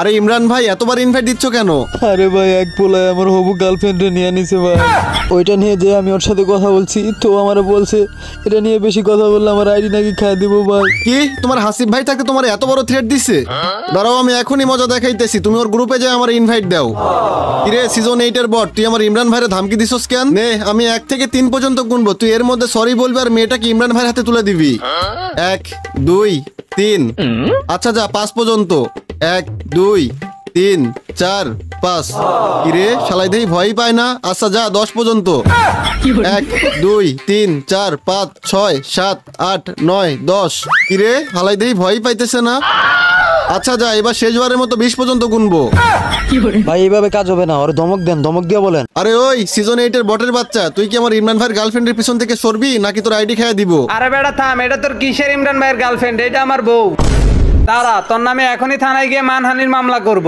আরে ইমরান ভাই, এতবার ইনভাইট দিচ্ছ কেন? আরে ভাই এক পোলায় আমার হবু গার্লফ্রেন্ডে নিয়ে নিছে ভাই। ওইটা নিয়ে যে আমি ওর সাথে কথা বলছি তো আমার বলছে এটা নিয়ে বেশি কথা বললে আমার আইডি নাকি খাই দিব ভাই। কি তোমার হাসিব ভাই থাকতে তোমার এত বড় থ্রেট দিছে? দাঁড়াও আমি এখনই মজা দেখাইতেছি, তুমি ওর গ্রুপে যাই আমার ইনভাইট দাও। কিরে সিজন 8 এর বট, তুই আমার ইমরান ভাইরে ধমকি দিছস কেন? নে আমি 1 থেকে 3 পর্যন্ত গুনবো, তুই এর মধ্যে সরি বলবি আর মেয়েটাকে ইমরান ভাইয়ের হাতে তুলে দিবি। 1 2 3। আচ্ছা যা 5 পর্যন্ত। 1 2 3 4 5। কিরে শালাই দেই ভয় পায় না? আচ্ছা যা 10 পর্যন্ত। 1 2 3 4 5 6 7 8 9 10। কিরে হালাই দেই ভয় পাইতেছে না? আচ্ছা যা এবার শেষবারের মতো 20 পর্যন্ত গুনবো। ভাই এইভাবে কাজ হবে না, ওর ধমক দেন, ধমক দিয়ে বলেন। আরে ওই সিজন 8 এর বটের বাচ্চা, তুই কি আমার ইমরান ভাইয়ের গার্লফ্রেন্ডের পিছন থেকে সরবি নাকি তোর আইডি খেয়ে দিব? আরে বেটা থাম, এটা তোর কিসের ইমরান ভাইয়ের গার্লফ্রেন্ড? এটা আমার বউ। দাঁড়া, তোর নামে এখনই থানায় গিয়ে মানহানির মামলা করব।